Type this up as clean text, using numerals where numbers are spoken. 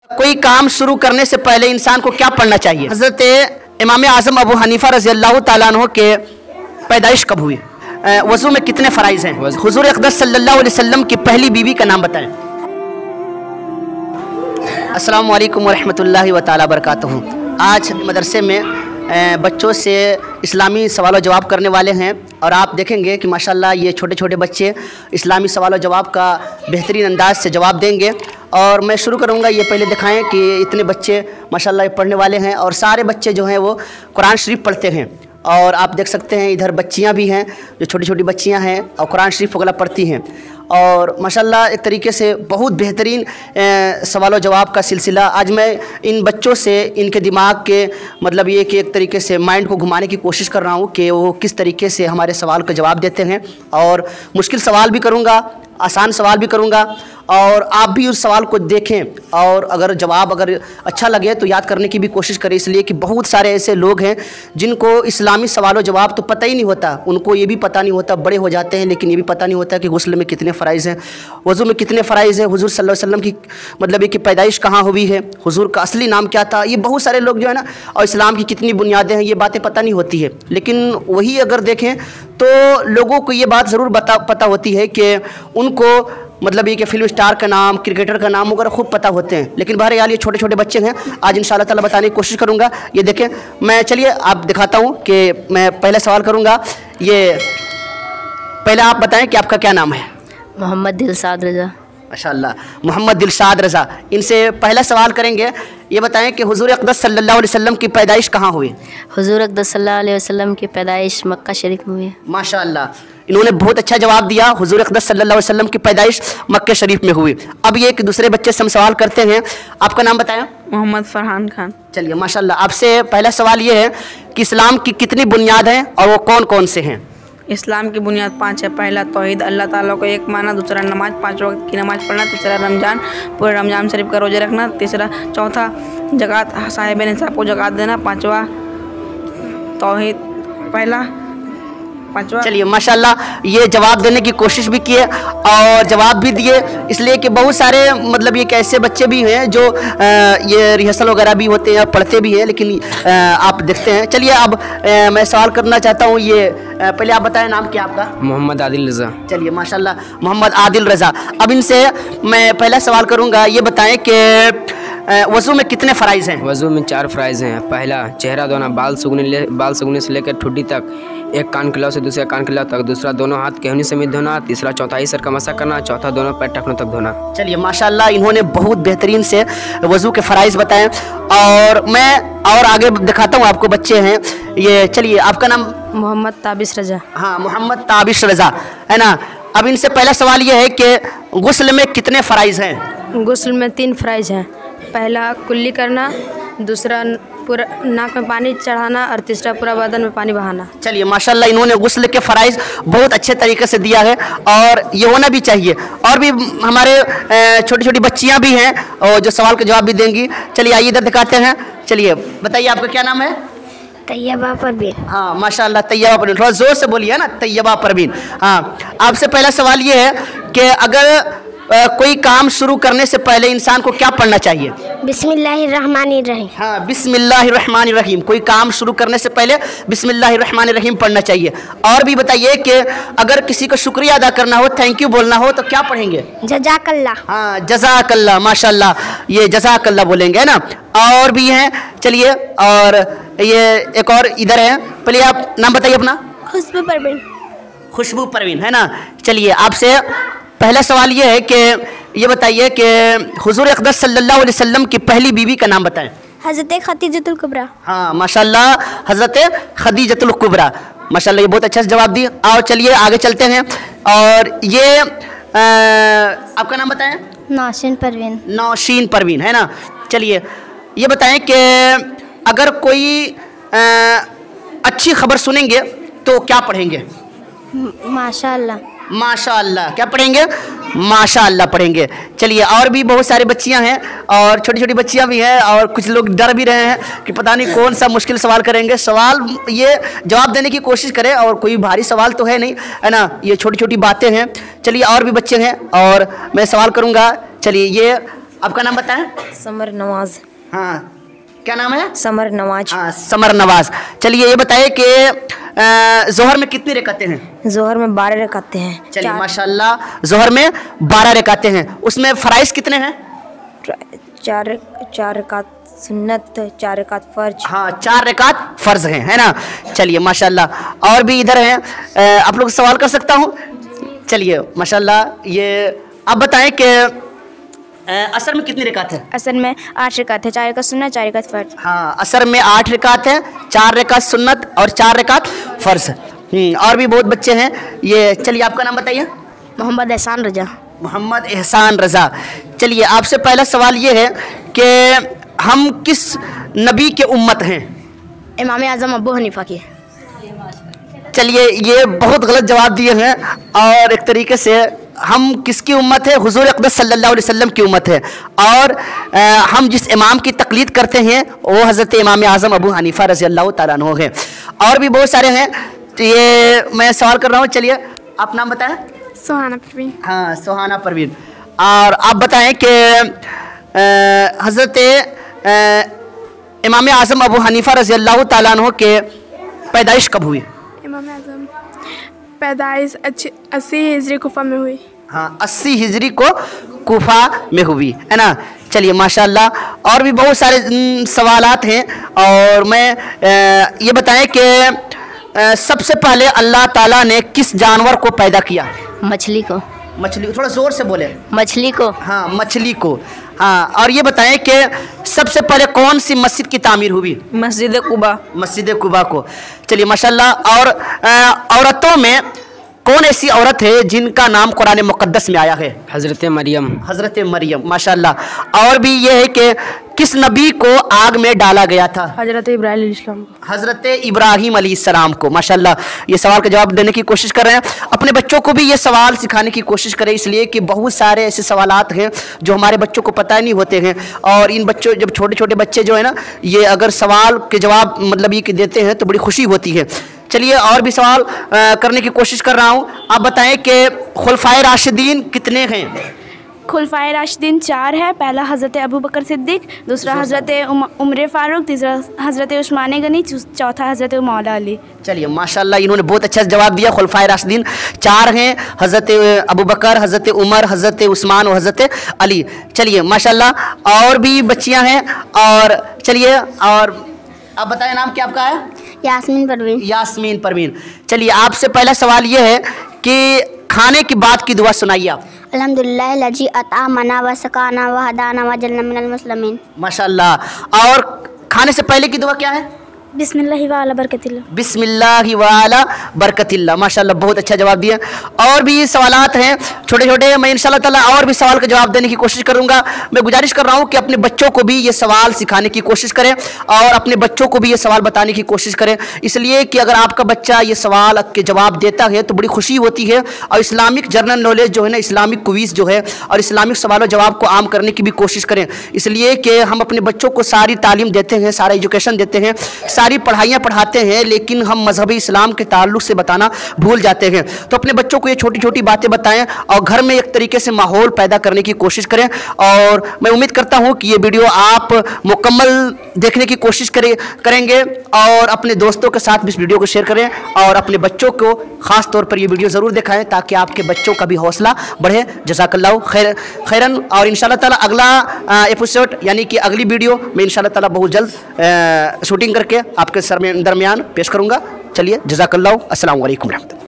कोई काम शुरू करने से पहले इंसान को क्या पढ़ना चाहिए? हज़रत इमाम आज़म अबू हनीफा रज़ी अल्लाह तआला अन्हु के पैदाइश कब हुई? वज़ू में कितने फ़राइज़ हैं? हुज़ूर अक़दस सल्लल्लाहु अलैहि वसल्लम की पहली बीवी का नाम बताएं। अस्सलामु अलैकुम वरहमतुल्लाहि व तआला बरकातुहू। आज मदरसे में बच्चों से इस्लामी सवाल जवाब करने वाले हैं और आप देखेंगे कि माशाल्लाह ये छोटे छोटे बच्चे इस्लामी सवाल जवाब का बेहतरीन अंदाज से जवाब देंगे। और मैं शुरू करूँगा, ये पहले दिखाएं कि इतने बच्चे माशाल्लाह पढ़ने वाले हैं और सारे बच्चे जो हैं वो कुरान शरीफ पढ़ते हैं। और आप देख सकते हैं इधर बच्चियाँ भी हैं जो छोटी छोटी बच्चियाँ हैं और कुरान शरीफ वगैरह पढ़ती हैं। और माशाल्लाह एक तरीके से बहुत बेहतरीन सवाल जवाब का सिलसिला। आज मैं इन बच्चों से इनके दिमाग के मतलब ये कि एक तरीके से माइंड को घुमाने की कोशिश कर रहा हूँ कि वो किस तरीके से हमारे सवाल का जवाब देते हैं। और मुश्किल सवाल भी करूँगा, आसान सवाल भी करूँगा और आप भी उस सवाल को देखें और अगर जवाब अच्छा लगे तो याद करने की भी कोशिश करें। इसलिए कि बहुत सारे ऐसे लोग हैं जिनको इस्लामी सवाल जवाब तो पता ही नहीं होता, उनको ये भी पता नहीं होता, बड़े हो जाते हैं लेकिन ये भी पता नहीं होता कि गुस्ल में कितने फ़राइज़ हैं, वज़ू में कितने फ़राइज़ हैं, हुज़ूर सल्लल्लाहु अलैहि वसल्लम की मतलब ये कि पैदाइश कहाँ हुई है, हुज़ूर का असली नाम क्या था। ये बहुत सारे लोग जो है ना, और इस्लाम की कितनी बुनियादें हैं, ये बातें पता नहीं होती है। लेकिन वही अगर देखें तो लोगों को ये बात ज़रूर पता होती है कि उनको मतलब ये कि फिल्म स्टार का नाम, क्रिकेटर का नाम वगैरह खूब पता होते हैं। लेकिन बहरहाल ये छोटे छोटे बच्चे हैं, आज इंशाअल्लाह ताला बताने की कोशिश करूँगा। ये देखें, मैं चलिए आप दिखाता हूँ कि मैं पहला सवाल करूँगा। ये पहले आप बताएं कि आपका क्या नाम है? मोहम्मद दिलशाद रज़ा। माशाअल्लाह, मोहम्मद दिलशाद रज़ा। इनसे पहला सवाल करेंगे, ये बताएं कि हुज़ूर अक़दस सल्लल्लाहु अलैहि वसल्लम की पैदाइश कहाँ हुई? हुज़ूर अक़दस सल्लल्लाहु अलैहि वसल्लम की पैदाइश मक्का शरीफ में हुई है। माशाअल्लाह, इन्होंने बहुत अच्छा जवाब दिया। हुज़ूर अक़दस सल्लल्लाहु अलैहि वसल्लम की पैदाइश मक्का शरीफ में हुई। अब ये कि दूसरे बच्चे से हम सवाल करते हैं, आपका नाम बताएं। मोहम्मद फरहान खान। चलिए माशाअल्लाह, आपसे पहला सवाल ये है कि इस्लाम की कितनी बुनियाद हैं और वो कौन कौन से हैं? इस्लाम की बुनियाद 5 है। पहला तौहीद, अल्लाह ताला को एक माना। दूसरा नमाज, 5 वक्त की नमाज पढ़ना। तीसरा रमज़ान, पूरे रमज़ान शरीफ का रोज़े रखना। चौथा ज़कात, साहिब निसाब को ज़कात देना। 5वां तौहीद, पहला 5वां। चलिए माशाल्लाह, ये जवाब देने की कोशिश भी किए और जवाब भी दिए। इसलिए कि बहुत सारे मतलब ये कैसे बच्चे भी हैं जो ये रिहर्सल वगैरह भी होते हैं, पढ़ते भी हैं, लेकिन आप देखते हैं। चलिए अब मैं सवाल करना चाहता हूँ। ये पहले आप बताएं, नाम क्या आपका? मोहम्मद आदिल रज़ा। चलिए माशाल्लाह, मोहम्मद आदिल रज़ा। अब इनसे मैं पहला सवाल करूँगा, ये बताएं कि वज़ू में कितने फ़राइज़ हैं? वज़ू में 4 फ़राइज़ हैं। पहला चेहरा धोना, बाल सूखने से लेकर ठुड्डी तक, एक कान के लौ से दूसरे कान के लौ तक। दूसरा दोनों हाथ केहनी समेत धोना। तीसरा चौथाई सर का मसा करना। चौथा दोनों पैर टखनों तक धोना। चलिए माशाल्लाह, इन्होंने बहुत बेहतरीन से वज़ू के फ़राइज़ बताएं और मैं और आगे दिखाता हूँ आपको। बच्चे हैं ये, चलिए आपका नाम? मोहम्मद ताबिश रज़ा। हाँ, मोहम्मद ताबिश रज़ा, है ना। अब इनसे पहला सवाल ये है कि गुस्ल में कितने फ़राइज़ हैं? गुस्ल में 3 फ़राइज़ हैं। पहला कुल्ली करना, दूसरा पूरा नाक में पानी चढ़ाना और तीसरा पूरा बदन में पानी बहाना। चलिए माशाल्लाह, इन्होंने गुस्ल के फ़राइज़ बहुत अच्छे तरीके से दिया है और ये होना भी चाहिए। और भी हमारे छोटी छोटी बच्चियां भी हैं और जो सवाल का जवाब भी देंगी। चलिए आइए इधर दिखाते हैं। चलिए बताइए, आपका क्या नाम है? तैयबा परवीन। हाँ माशाल्लाह, तैयबा परवीन। थोड़ा ज़ोर से बोलिए ना, तैयबा परवीन। हाँ, आपसे पहला सवाल ये है कि अगर कोई काम शुरू करने से पहले इंसान को क्या पढ़ना चाहिए? बिस्मिल्लाहिर्रहमानिर्रहीम। हाँ, बिस्मिल्लाहिर्रहमानिर्रहीम। कोई काम शुरू करने से पहले बिस्मिल्लाहिर्रहमानिर्रहीम पढ़ना चाहिए। और भी बताइए कि अगर किसी को शुक्रिया अदा करना हो, थैंक यू बोलना हो, तो क्या पढ़ेंगे? जज़ाकल्लाह। हाँ, जज़ाकल्लाह, माशाल्लाह, ये जज़ाकल्लाह बोलेंगे, है ना। और भी हैं, चलिए, और ये एक और इधर है। पहले आप नाम बताइए अपना। खुशबू परवीन। खुशबू परवीन, है ना। चलिए आपसे पहला सवाल ये है कि ये बताइए कि हुज़ूर अक़दस सल्लल्लाहु अलैहि वसल्लम की पहली बीवी का नाम बताएं। हज़रत खदीजतुल कुबरा। हाँ माशाल्लाह, हज़रत खदीजतुल कुबरा। माशाल्लाह, ये बहुत अच्छा से जवाब दिया। और चलिए आगे चलते हैं। और ये आपका नाम बताएं। नौशीन परवीन। नौशीन परवीन, है ना। चलिए ये बताएं कि अगर कोई अच्छी खबर सुनेंगे तो क्या पढ़ेंगे? माशाअल्लाह। माशाअल्लाह क्या पढ़ेंगे? माशाअल्लाह पढ़ेंगे। चलिए, और भी बहुत सारी बच्चियां हैं और छोटी छोटी बच्चियां भी हैं और कुछ लोग डर भी रहे हैं कि पता नहीं कौन सा मुश्किल सवाल करेंगे। सवाल ये जवाब देने की कोशिश करें और कोई भारी सवाल तो है नहीं, है ना। ये छोटी छोटी बातें हैं। चलिए, और भी बच्चे हैं और मैं सवाल करूंगा। चलिए, ये आपका नाम बताएं। समर नवाज। हाँ, क्या नाम है? समर नवाज। हाँ, समर नवाज। चलिए ये बताइए कि जोहर में कितनी रकातें हैं? जोहर में 12 रकातें हैं। चलिए माशाल्लाह, जोहर में 12 रकातें हैं। उसमें फ़राइज़ कितने हैं? 4 रकात सुन्नत, 4 रकात फ़र्ज। हाँ, 4 रकात फ़र्ज हैं, है ना। चलिए माशाल्लाह, और भी इधर हैं, आप लोग सवाल कर सकता हूँ। चलिए माशाल्लाह, ये आप बताएं कि असर में कितनी रकात है? असर में 8 रकात है, 4 रकात सुन्नत, 4 रकात फ़र्ज। हाँ, असर में 8 रकात है, 4 रकात सुन्नत और 4 रकात फ़र्ज। और भी बहुत बच्चे हैं। ये चलिए आपका नाम बताइए। मोहम्मद एहसान रजा। मोहम्मद एहसान रज़ा। चलिए आपसे पहला सवाल ये है कि हम किस नबी के उम्मत हैं? इमाम आज़म अबू हनीफा की। चलिए ये बहुत गलत जवाब दिए हैं, और एक तरीके से हम किसकी उम्मत है? हुजूर अक़दस सल्लल्लाहु अलैहि वसल्लम की उम्मत है। और हम जिस इमाम की तकलीद करते हैं वो हज़रत इमाम आज़म अबू हनीफा रज़ी अल्लाह तआला अन्हु हैं। और भी बहुत सारे हैं। तो ये मैं सवाल कर रहा हूँ। चलिए आप नाम बताएं। सुहाना परवीन। हाँ, सुहाना परवीन। और आप बताएं कि हज़रत इमाम आज़म अबू हनीफा रज़ी अल्लाह तआला अन्हु के पैदाइश कब हुई? इमाम आज़म पैदाइश 80 हिजरी कुफा में हुई। हाँ, 80 हिजरी को कूफा में हुई, है ना। चलिए माशाल्लाह, और भी बहुत सारे सवालात हैं। और मैं ये बताएं कि सबसे पहले अल्लाह ताला ने किस जानवर को पैदा किया? मछली को। मछली, थोड़ा ज़ोर से बोले। मछली को। हाँ, मछली को। हाँ, और ये बताएं कि सबसे पहले कौन सी मस्जिद की तामीर हुई? मस्जिद कुबा। मस्जिद कुबा को। चलिए माशाल्लाह, और औरतों में कौन ऐसी औरत है जिनका नाम कुरान मुक़द्दस में आया है? हज़रत मरियम। हज़रत मरियम, माशाल्लाह। और भी ये है कि किस नबी को आग में डाला गया था? हज़रत इब्राहीम अलैहिस्सलाम। हज़रत इब्राहीम अलैहिस्सलाम को। माशाल्लाह, ये सवाल का जवाब देने की कोशिश कर रहे हैं। अपने बच्चों को भी ये सवाल सिखाने की कोशिश करें, इसलिए कि बहुत सारे ऐसे सवालात हैं जो हमारे बच्चों को पता नहीं होते हैं। और इन बच्चों, जब छोटे छोटे बच्चे जो है ना, ये अगर सवाल के जवाब मतलब ये कि देते हैं तो बड़ी खुशी होती है। चलिए और भी सवाल करने की कोशिश कर रहा हूँ। आप बताएं कि खुलफाए राशिदीन कितने हैं? खुलफाए राशिदीन 4 है। पहला हज़रत अबू बकर सिद्दीक, दूसरा हज़रत उमर फ़ारूक, तीसरा हज़रत उस्मान गनी, चौथा हज़रत मौला अली। चलिए माशाल्लाह, इन्होंने बहुत अच्छा जवाब दिया। खुलफाए राशिदीन 4 हैं, हज़रत अबू बकर, हज़रत उमर, हज़रत उस्मान और हज़रत अली। चलिए माशाल्लाह, और भी बच्चियां हैं। और चलिए, और आप बताएं नाम क्या आपका है? यास्मीन परवीन। यास्मीन परवीन। चलिए आपसे पहला सवाल ये है कि खाने के बाद की दुआ सुनाइए आप। अल्हम्दुलिल्लाह लजी अतामना व सकाना व हदाना व जल्लना मिनल मुस्लिमीन। माशाल्लाह। और खाने से पहले की दुआ क्या है? बिस्मिल्लाहि वाला बरकतिल्लाह। बिस्मिल्लाहि वाला बरकतिल्लाह। माशाल्लाह, बहुत अच्छा जवाब दिया। और भी सवालात हैं छोटे छोटे, मैं इंशाल्लाह ताला और भी सवाल का जवाब देने की कोशिश करूंगा। मैं गुजारिश कर रहा हूं कि अपने बच्चों को भी ये सवाल सिखाने की कोशिश करें और अपने बच्चों को भी ये सवाल बताने की कोशिश करें, इसलिए कि अगर आपका बच्चा ये सवाल के जवाब देता है तो बड़ी खुशी होती है। और इस्लामिक जनरल नॉलेज जो है ना, इस्लामिक क्विज़ जो है, और इस्लामिक सवाल जवाब को आम करने की भी कोशिश करें, इसलिए कि हम अपने बच्चों को सारी तालीम देते हैं, सारा एजुकेशन देते हैं, सारी पढ़ाइयाँ पढ़ाते हैं, लेकिन हम मजहबी इस्लाम के ताल्लुक़ से बताना भूल जाते हैं। तो अपने बच्चों को ये छोटी छोटी बातें बताएं और घर में एक तरीके से माहौल पैदा करने की कोशिश करें। और मैं उम्मीद करता हूँ कि ये वीडियो आप मुकम्मल देखने की कोशिश करेंगे और अपने दोस्तों के साथ भी इस वीडियो को शेयर करें और अपने बच्चों को ख़ास तौर पर ये वीडियो ज़रूर दिखाएं ताकि आपके बच्चों का भी हौसला बढ़े। जज़ाकल्लाहु खैरन। और इंशाल्लाह ताला अगला एपिसोड यानी कि अगली वीडियो मैं इंशाल्लाह ताला बहुत जल्द शूटिंग करके आपके दरमियान पेश करूँगा। चलिए, जज़ाकल्लाहु, अस्सलामु अलैकुम रहमतुल्लाह।